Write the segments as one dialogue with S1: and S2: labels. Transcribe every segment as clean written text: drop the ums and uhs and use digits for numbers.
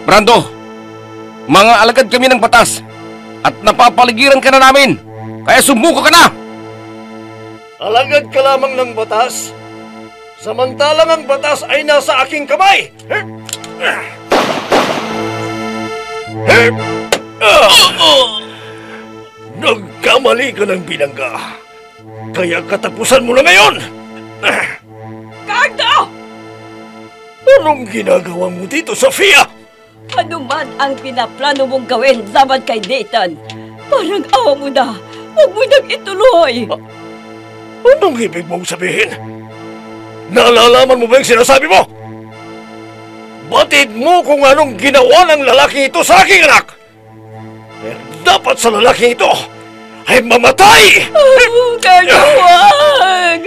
S1: Brando, mga alagad kami ng batas at napapaligiran ka na namin, kaya sumuko ka na!
S2: Alagad ka lamang ng batas, samantalang ang batas ay nasa aking kamay! Nagkamali ka ng binangga, kaya katapusan mo na ngayon!
S3: Cardo!
S2: Anong ginagawa mo dito, Sofia?
S3: Ano man ang pinaplano mong gawin laban kay Nathan, parang awa mo na. Huwag mo nang ituloy.
S2: Anong ibig mong sabihin? Nalalaman mo ba yung sinasabi mo? Batid mo kung anong ginawa ng lalaki ito sa aking anak. Eh, dapat sa lalaki ito ay mamatay!
S3: Cardo, wag!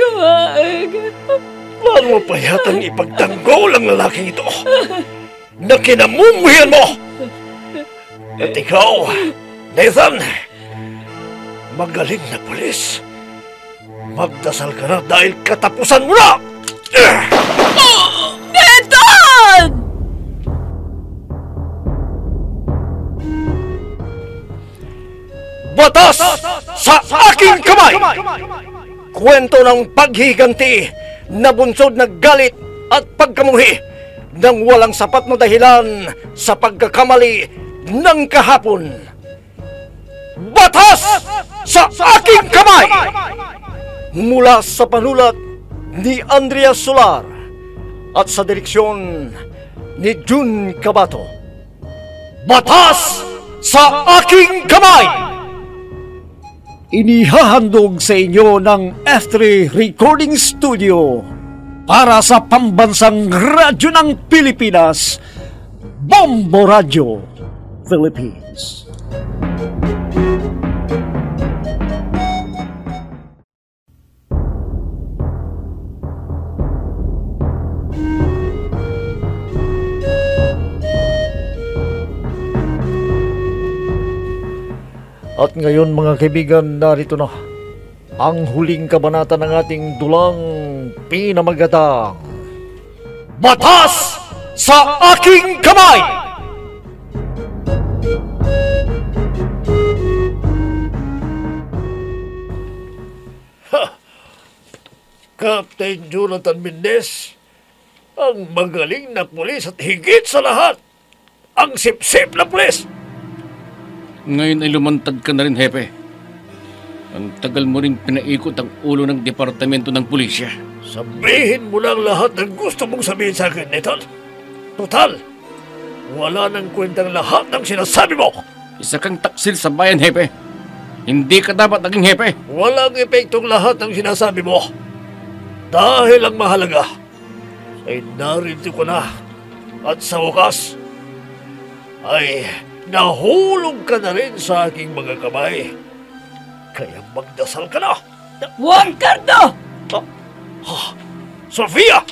S2: Paano mo pa yatang ipagtanggol ang lalaki ito na kinamumuhian mo? At ikaw, Nathan, magaling na pulis. Magdasal ka na dahil katapusan mo na!
S3: Nathan!
S2: Batas sa aking kamay! Kwento ng paghiganti na bunsod na galit at pagkamuhi nang walang sapat na dahilan sa pagkakamali ng kahapon. Batas sa aking kamay! Mula sa panulat ni Andrea Solar at sa direksyon ni Jun Cabato. Batas sa aking kamay! Inihahandog sa inyo ng F3 Recording Studio para sa pambansang radyo ng Pilipinas, Bombo Radio Philippines. At ngayon mga kaibigan, narito na ang huling kabanata ng ating dulang pinamagatang Batas sa aking kamay! Captain Jonathan Mendez, ang magaling na pulis at higit sa lahat, ang sip-sip na pulis!
S1: Ngayon ay lumantad ka na rin, Hepe. Ang tagal mo rin pinaikot ang ulo ng Departamento ng Pulisya.
S2: Sabihin mo lang lahat ng gusto mong sabihin sa akin, Nathan. Total, wala nang kwentang lahat ng sinasabi mo.
S1: Isa kang taksil sa bayan, Hepe. Hindi ka dapat naging Hepe.
S2: Walang epektong lahat ng sinasabi mo. Dahil ang mahalaga ay narito ko na. At sa wakas ay nahulog ka na rin sa aking mga kamay. Kaya magdasal ka na.
S3: Huwag, Cardo!
S2: Sofia!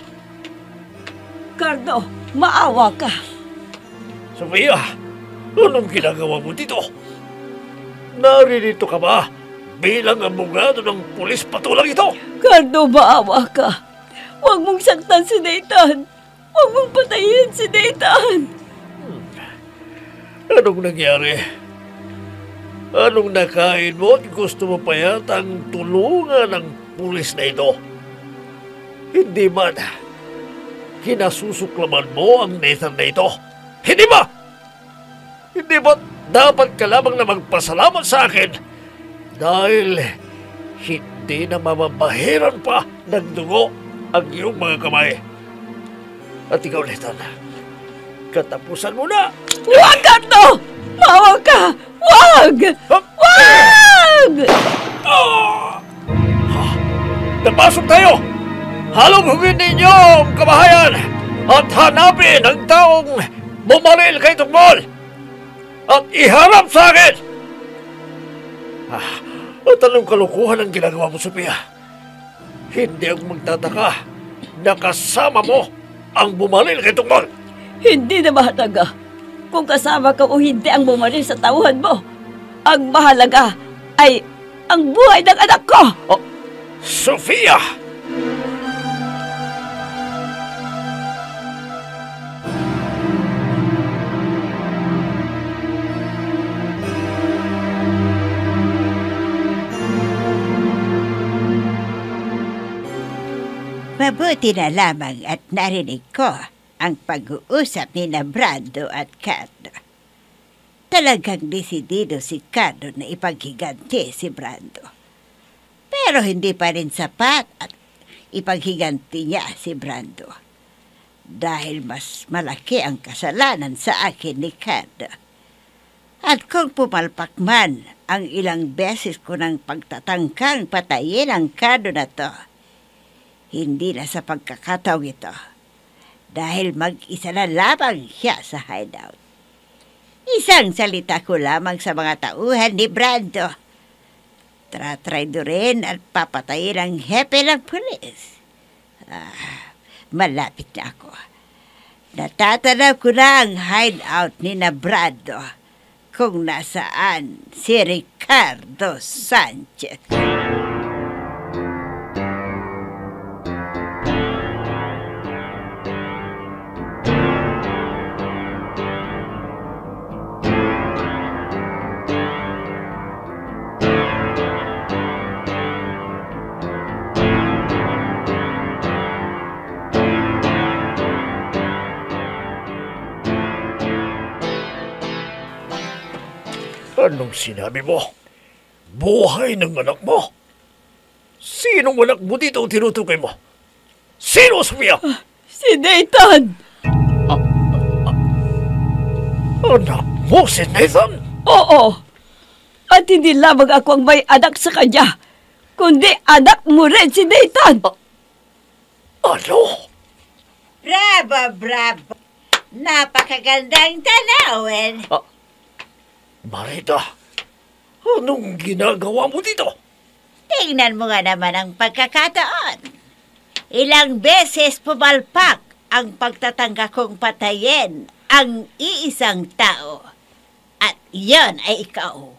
S3: Cardo, maawa ka.
S2: Sofia, anong ginagawa mo dito? Naririto ka ba bilang abogado ng pulis patulang ito?
S3: Cardo, maawa ka. Huwag mong saktan si Nathan. Huwag mong patayin si Nathan.
S2: Anong nangyari? Anong nakain mo at gusto mo pa yatang tulungan ng pulis na ito? Hindi man kinasusuklaman mo ang Nathan na ito? Hindi ba? Hindi ba dapat ka lamang na magpasalamat sa akin dahil hindi na mamabahiran pa ng dugo ang iyong mga kamay? At ikaw, Nathan, katapusan mo na!
S3: Huwag, Cardo! Maawa ka! Huwag! Huwag!
S2: Napasok tayo! Halugugin ninyo ang kabahayan at hanapin ang taong bumaril kay Tukmol at iharap sa akin! At anong kalukuhan ang ginagawa mo, Sophia? Hindi ako magtataka na kasama mo ang bumaril kay Tukmol.
S3: Hindi na mahalaga kung kasama ka o hindi ang bumaril sa tauhan mo. Ang mahalaga ay ang buhay ng anak ko!
S2: Sofia!
S4: Mabuti na lamang at narinig ko ang pag-uusap ni na Brando at Cardo. Talagang desidido si Cardo na ipaghiganti si Brando. Pero hindi pa rin sapat at ipaghiganti niya si Brando. Dahil mas malaki ang kasalanan sa akin ni Cardo. At kung pumalpak man ang ilang beses ko ng pagtatangkang patayin ang Cardo na to, hindi na sa pagkakataong ito. Dahil mag-isa na lamang siya sa hideout. Isang salita ko lamang sa mga tauhan ni Brando. Tratraidorin at papatayin ang hepe ng pulis. Malapit na ako. Natatanaw ko na ang hideout ni na Brando kung nasaan si Ricardo Sanchez.
S2: Anong sinabi mo? Buhay ng anak mo? Sinong anak mo dito ang tinutukoy mo? Sino, Sofia?
S3: Si Nathan!
S2: Anak mo si Nathan?
S3: Oo! At hindi lamang ako ang may anak sa kanya, kundi anak mo rin si Nathan!
S2: Ano?
S4: Bravo! Napakagandang tanawin.
S2: Marita, anong ginagawa mo dito?
S4: Tingnan mo nga naman ang pagkakataon. Ilang beses pumalpak ang pagtatangka kong patayin ang iisang tao. At iyon ay ikaw.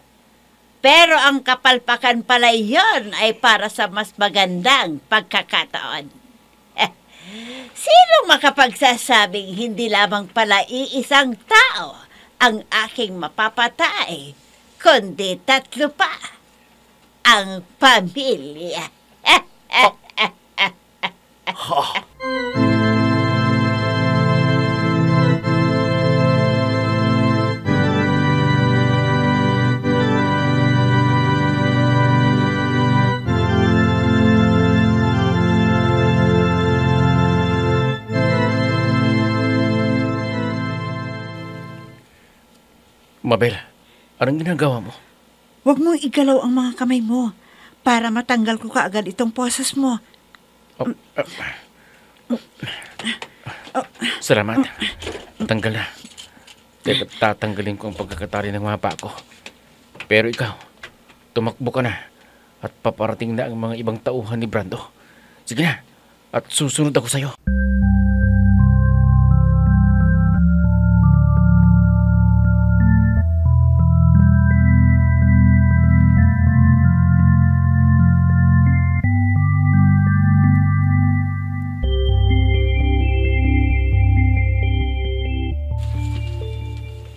S4: Pero ang kapalpakan pala iyon ay para sa mas magandang pagkakataon. Sino makapagsasabing hindi lamang pala iisang tao ang aking mapapatay, kundi 3 pa, ang pamilya.
S1: Mabel, anong ginagawa mo?
S5: Huwag mong igalaw ang mga kamay mo para matanggal ko kaagad itong poses mo.
S1: Salamat. Tanggal na. Tatanggalin ko ang pagkakatali ng mga paa ko. Pero ikaw, tumakbo ka na at paparating na ang mga ibang tauhan ni Brando. Sige na, at susunod ako sa'yo.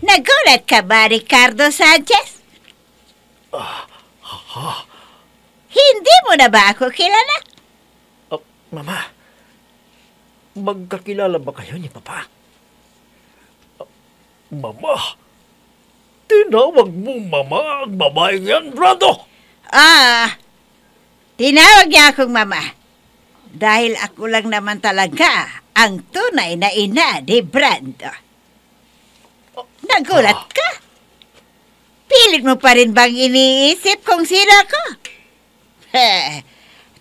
S4: Nagulat ka ba, Ricardo Sanchez? Hindi mo na ba ako kilala?
S2: Mama, magkakilala ba kayo ni Papa? Mama, tinawag mo Mama ang babaeng yan, Brando?
S4: Tinawag niya akong Mama. Dahil ako lang naman talaga ang tunay na ina ni Brando. Nagulat ka? Pilit mo pa rin bang iniisip kung sino ako?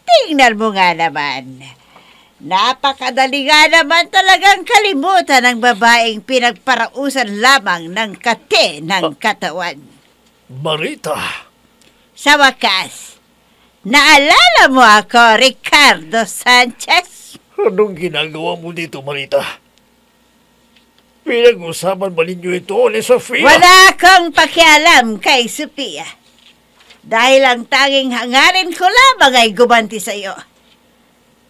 S4: Tingnan mo nga naman. Napakadali nga naman talagang kalimutan ng babaeng pinagparausan lamang ng kate ng katawan.
S2: Marita.
S4: Sa wakas, naalala mo ako, Ricardo Sanchez?
S2: Anong ginagawa mo dito, Marita? Pinag-usapan ba ninyo ito ni Sofia?
S4: Wala akong pakialam kay Sofia. Dahil ang tanging hangarin ko lamang ay gumanti sa iyo.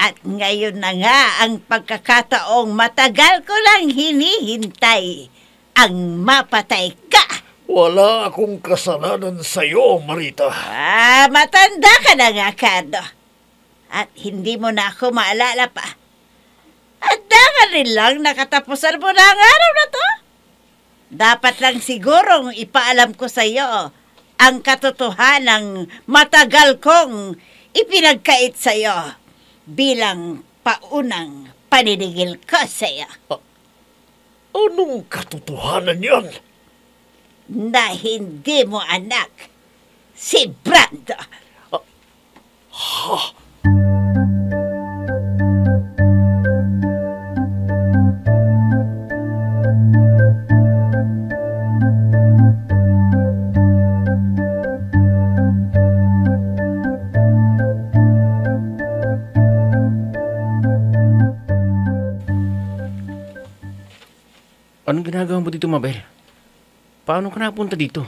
S4: At ngayon na nga ang pagkakataong matagal ko lang hinihintay ang mapatay ka.
S2: Wala akong kasalanan sa iyo, Marita.
S4: Matanda ka na nga, Cardo. at hindi mo na ako maalala pa. At dahil rin lang nakatapusan mo na ang araw na to. Dapat lang sigurong ipaalam ko sa iyo ang katotohanang matagal kong ipinagkait sa iyo bilang paunang paninigil ko sa iyo.
S2: Anong katotohanan yon?
S4: Na hindi mo anak si Brando.
S1: Anong ginagawa mo dito, Mabel? Paano ka napunta dito?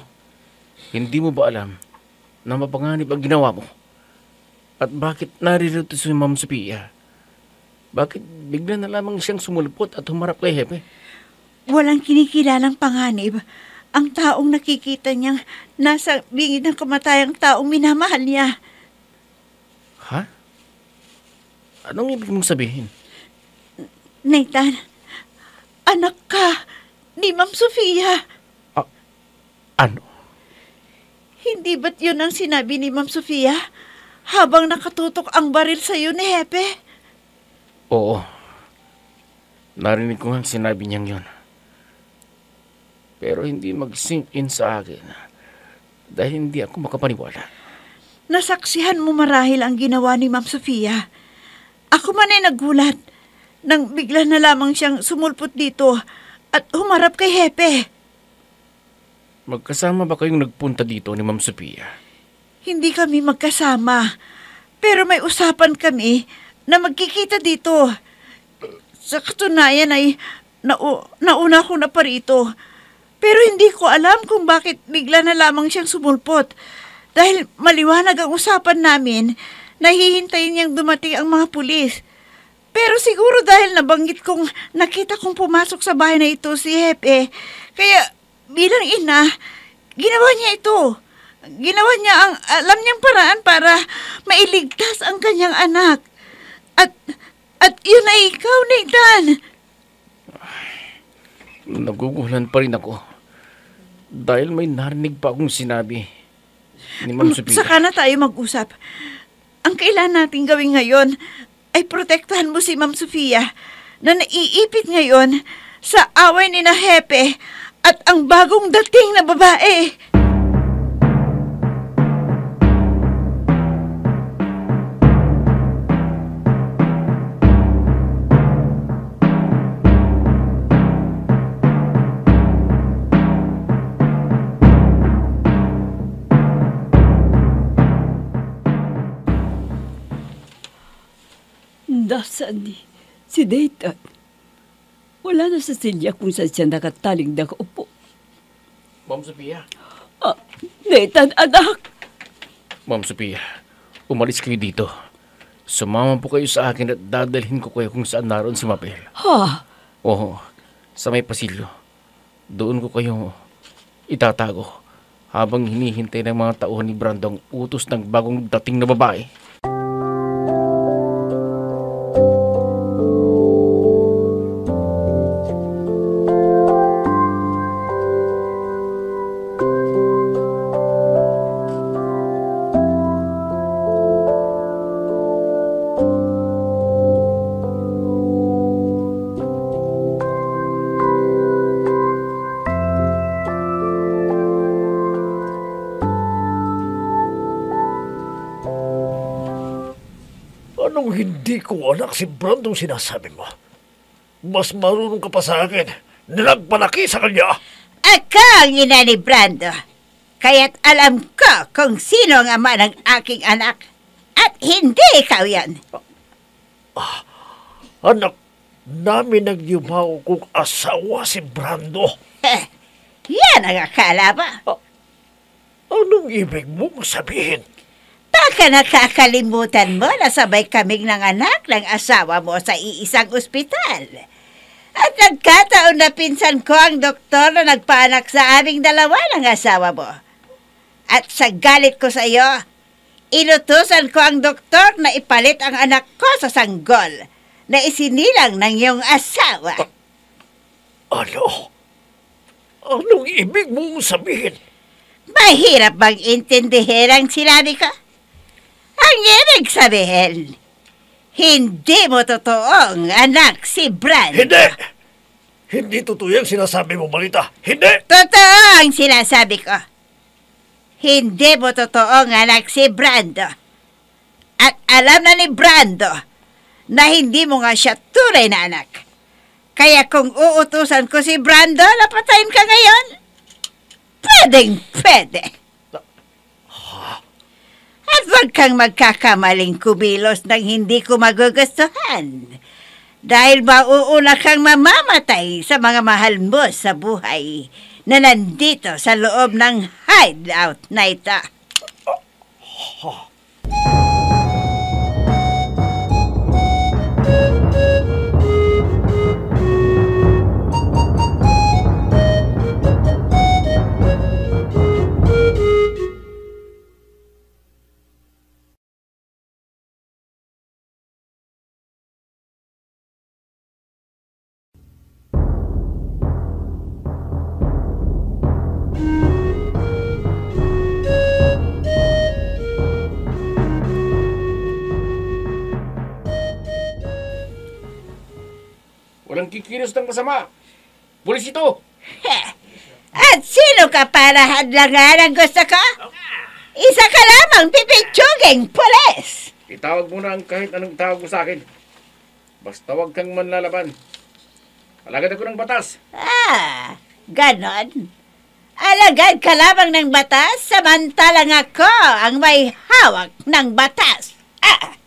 S1: Hindi mo ba alam na mapanganib ang ginawa mo? At bakit naririto si Ma'am Sophia? Bakit bigla na lamang siyang sumulpot at humarap kay Hepe?
S5: Walang kinikilalang panganib. Ang taong nakikita niyang nasa bingid ng kamatayang taong minamahal niya.
S1: Ha? Anong ibig mong sabihin?
S5: Nathan, anak ka ni Ma'am Sophia.
S1: Ano?
S5: Hindi ba't yun ang sinabi ni Ma'am Sophia habang nakatutok ang baril sa iyo ni Hepe?
S1: Oo. Narinig ko nga sinabi niyang yun. Pero hindi mag-sink in sa akin dahil hindi ako makapaniwala.
S5: Nasaksihan mo marahil ang ginawa ni Ma'am Sophia. Ako man ay nagulat nang bigla na lamang siyang sumulpot dito at humarap kay Hepe.
S1: Magkasama ba kayong nagpunta dito ni Ma'am Sophia?
S5: Hindi kami magkasama, pero may usapan kami na magkikita dito. Sa katunayan ay nauna ko na pa rito. Pero hindi ko alam kung bakit bigla na lamang siyang sumulpot. Dahil maliwanag ang usapan namin, nahihintayin niyang dumating ang mga pulis. Pero siguro dahil nabanggit kong nakita kong pumasok sa bahay na ito si Hepe, kaya bilang ina, ginawa niya ito. Ginawa niya ang alam niyang paraan para mailigtas ang kanyang anak. At yun ay ikaw, Nathan.
S1: Nagugulan pa rin ako. Dahil may narinig pa akong sinabi ni Ma'am Sophia.
S5: Saka na tayo mag-usap. Ang kailangan natin gawin ngayon ay protektahan mo si Ma'am Sophia na naiipit ngayon sa away ni na Hepe at ang bagong dating na babae.
S3: Nasaan si Nathan? Wala na sa silya kung saan siya nakataling nakaupo.
S1: Ma'am Sophia.
S3: Nathan, anak!
S1: Ma'am Sophia, umalis kayo dito. Sumama po kayo sa akin at dadalhin ko kayo kung saan naroon si Mabel.
S3: Ha?
S1: Oo, sa may pasilyo. Doon ko kayo itatago habang hinihintay ng mga tauhan ni Brando ang utos ng bagong dating na babae.
S2: Anong hindi ko anak si Brando sinasabi mo? Mas marunong ka pa sa akin na nagpalaki sa kanya.
S4: Ako ang ina ni Brando. Kaya't alam ko kung sino ang ama ng aking anak. At hindi ikaw yan.
S2: Anak namin nagyumaw kung asawa si Brando.
S4: Yan ang akala ba?
S2: Anong ibig mong sabihin?
S4: Baka nakakalimutan mo na sabay kaming nanganak ng asawa mo sa iisang ospital. At nagkataon na pinsan ko ang doktor na nagpaanak sa aming dalawa ng asawa mo. At sa galit ko sa iyo, Inutusan ko ang doktor na ipalit ang anak ko sa sanggol na isinilang ng iyong asawa.
S2: Ano? Anong ibig mong sabihin?
S4: Mahirap bang intindihin ang sinabi ko? Ang ibig sabihin, hindi mo totoong anak si Brando.
S2: Hindi! Hindi totoo yung sinasabi mo, Marita. Hindi!
S4: Totoo ang sinasabi ko. Hindi mo totoong anak si Brando. At alam na ni Brando na hindi mo nga siya tunay na anak. Kaya kung uutusan ko si Brando na patayin ka ngayon, pwede. At huwag kang magkakamaling kumilos nang hindi ko magugustuhan. Dahil mauuna kang mamamatay sa mga mahal mo sa buhay na nandito sa loob ng hideout na ito.
S1: Walang kikilos ng masama. Pulis ito!
S4: At sino ka para hadlangan ang gusto ko? Isa ka lamang pipitsuging pulis!
S1: Itawag mo na ang kahit anong tawag mo sa akin. Basta huwag kang manlalaban. Alagad ako ng batas.
S4: Ganon. Alagad ka lamang ng batas, samantalang ako ang may hawak ng batas.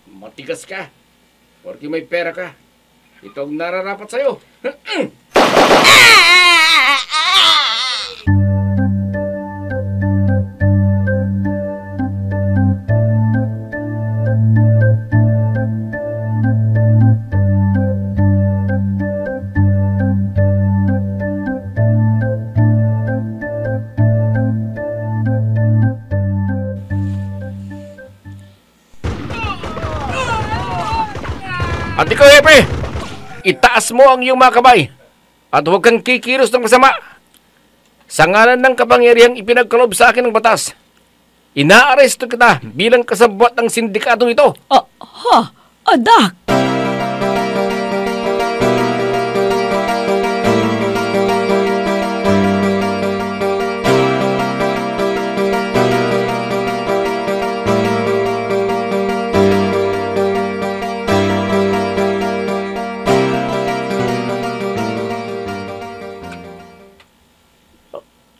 S1: Matigas ka. Porque may pera ka. Ito ang nararapat sa'yo. At ikaw, Hepe, itaas mo ang iyong mga kamay at huwag kang kikilos ng masama. Sa ngalan ng kapangyarihang ipinagkalob sa akin ng batas, inaaresto kita bilang kasabwat ng sindikatong ito.
S3: Anak!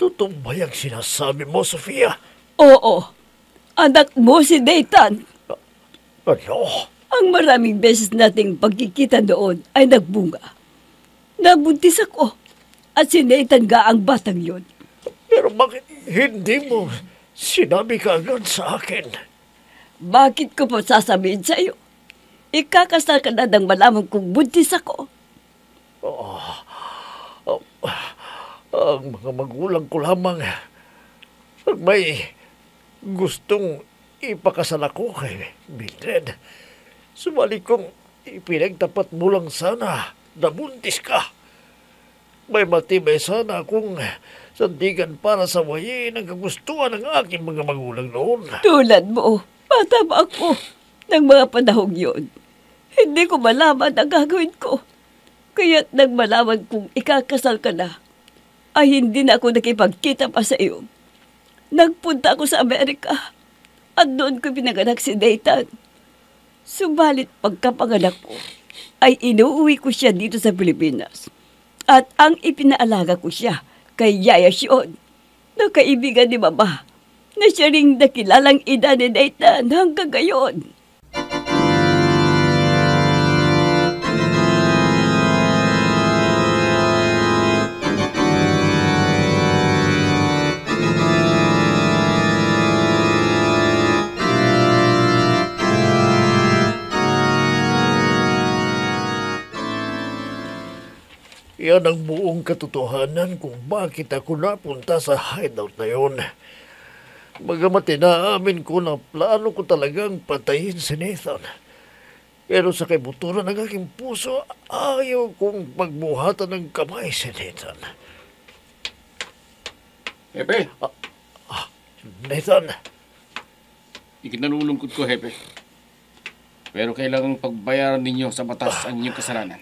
S2: Totoo ba yung sinasabi mo, Sofia?
S3: Oo. Anak mo si Nathan.
S2: Ano?
S3: Ang maraming beses nating pagkikita doon ay nagbunga. Nabuntis ako at si Nathan nga ang batang yon.
S2: Pero bakit hindi mo sinabi ka agad sa akin?
S3: Bakit ko pa sasabihin sa iyo? Ikakasal ka na nang malaman kong buntis ako.
S2: Ang mga magulang ko lamang ang may gustong ipakasal ako kay Mildred. Subalit kong ipinagtapat mo lang sana na buntis ka. May matibay sana akong sandigan para sa wayin ang kagustuhan ng aking mga magulang noon.
S3: Tulad mo, bata pa ako ng mga panahong yun. Hindi ko malaman ang gagawin ko. Kaya't nang malaman kong ikakasal ka na, ay hindi na ako nakipagkita pa sa iyo. Nagpunta ako sa Amerika at doon ko pinanganak si Nathan. Subalit pagkapanganak ko, ay inuuwi ko siya dito sa Pilipinas. At ang ipinaalaga ko siya kay Yaya Shion, na kaibigan ni Mama, na siya ring nakilalang ina ni Nathan hanggang ngayon.
S2: Yan ang buong katotohanan kung bakit ako napunta sa hideout na yon. Bagamat inaamin ko na plano ko talagang patayin si Nathan. Pero sa kaibuturan ng aking puso, ayaw kong pagbuhatan ng kamay si Nathan.
S1: Hepe,
S2: Nathan,
S1: ikinalulungkot ko, Hepe. Pero kailangang pagbayaran ninyo sa batas ang inyong kasalanan.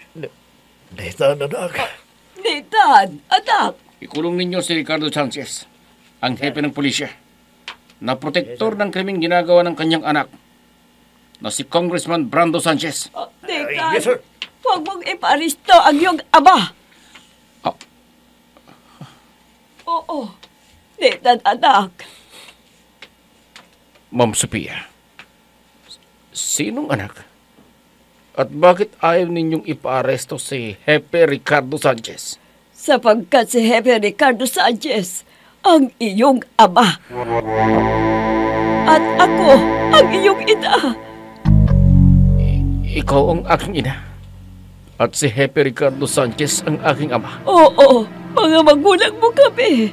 S2: Nathan, anak.
S3: Nathan, anak!
S1: Ikulong ninyo si Ricardo Sanchez, ang hepe ng pulisya, na protektor ng krimeng ginagawa ng kanyang anak, na si Congressman Brando Sanchez.
S3: Nathan,
S2: Yes, sir.
S3: huwag mong iparisto ang iyong ama.
S1: Ah.
S3: Oo, Nathan, anak.
S1: Ma'am Sophia, sinong anak? At bakit ayaw ninyong ipaaresto si Hepe Ricardo Sanchez?
S3: Sapagkat si Hepe Ricardo Sanchez ang iyong ama. At ako ang iyong ina.
S1: Ikaw ang aking ina. At si Hepe Ricardo Sanchez ang aking ama.
S3: Oo, mga magulang mo kami.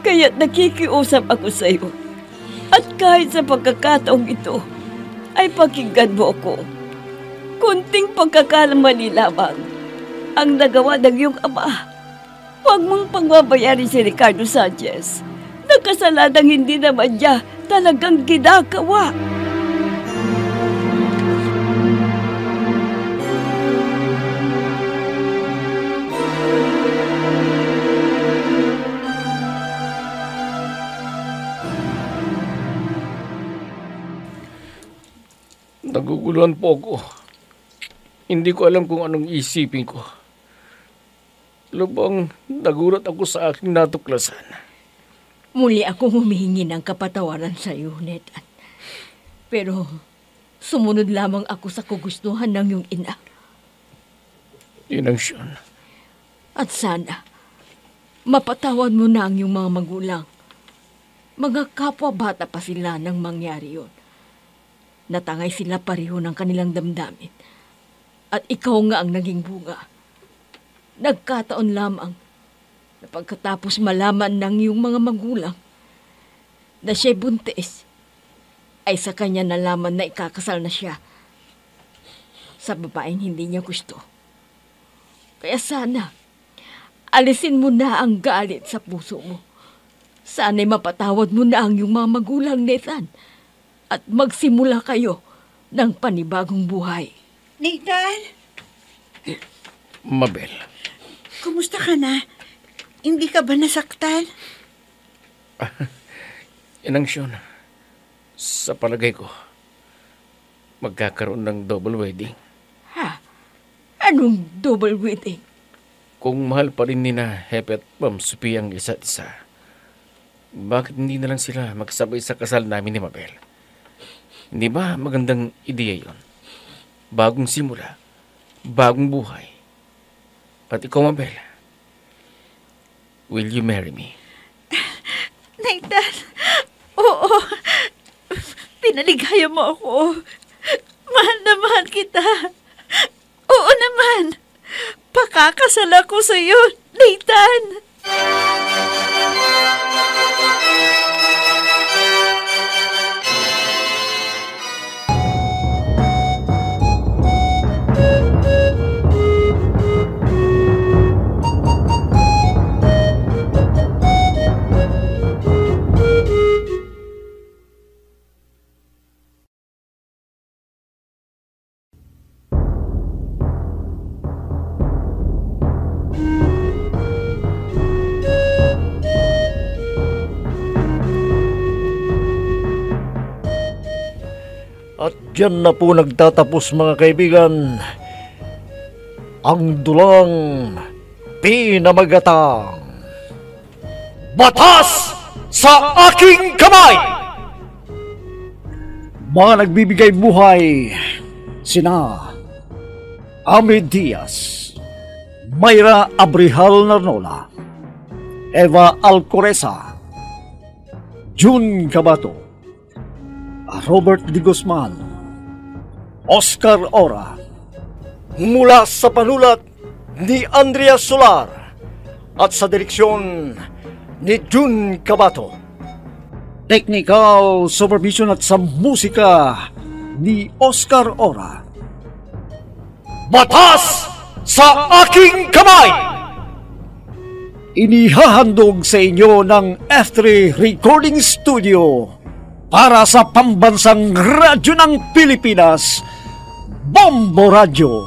S3: Kaya't nakikiusap ako sa iyo. At kahit sa pagkakataong ito, ay pakinggan mo ako. Kunting pagkakamali lamang ang nagawa ng iyong ama. Huwag mong pangbabayarin si Ricardo Sanchez na kasalanang hindi naman niya talagang ginagawa.
S1: Naguguluhan po ako. Hindi ko alam kung anong isipin ko. Lubang nagulat ako sa aking natuklasan.
S6: Muli akong humihingi ng kapatawaran sa iyo, Nathan. Pero sumunod lamang ako sa kagustuhan ng iyong ina.
S1: Inangsyon.
S6: At sana, mapatawad mo na ang iyong mga magulang. Mga kapwa-bata pa sila nang mangyari yun. Natangay sila pareho ng kanilang damdamin. At ikaw nga ang naging bunga. Nagkataon lamang na pagkatapos malaman ng iyong mga magulang na siya'y buntis, ay sa kanya nalaman na ikakasal na siya sa babaeng hindi niya gusto. Kaya sana, alisin mo na ang galit sa puso mo. Sana'y mapatawad mo na ang iyong mga magulang, Nathan, at magsimula kayo ng panibagong buhay.
S5: Nathan,
S1: Mabel,
S5: kumusta ka na? Hindi ka ba nasaktan?
S1: inangsyon. Sa palagay ko, magkakaroon ng double wedding.
S6: Ha? Anong double wedding?
S1: Kung mahal pa rin ni na Hepe at Ma'am Sophia ang isa't isa, bakit hindi na lang sila magsabay sa kasal namin ni Mabel? Hindi ba magandang ideya yon? Bagong simula, bagong buhay. At ikaw, Mabel, will you marry me?
S5: Nathan, oo. Pinaligaya mo ako. Mahal na mahal kita. Oo naman. Pakakasal ako sa iyo, Nathan.
S2: At dyan na po nagtatapos mga kaibigan ang dulang pinamagatang Batas sa Aking Kamay! Mga nagbibigay buhay sina Amid Diaz, Mayra Abrihal Narnola, Eva Alcoreza, June Cabato, Robert D. Guzman, Oscar Ora. Mula sa panulat ni Andrea Solar at sa direksyon ni June Cabato.
S7: technical supervision at sa musika ni Oscar Ora.
S2: Batas sa aking kamay!
S7: Inihahandog sa inyo ng F3 Recording Studio para sa pambansang radyo ng Pilipinas, Bombo Radio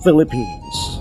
S7: Philippines.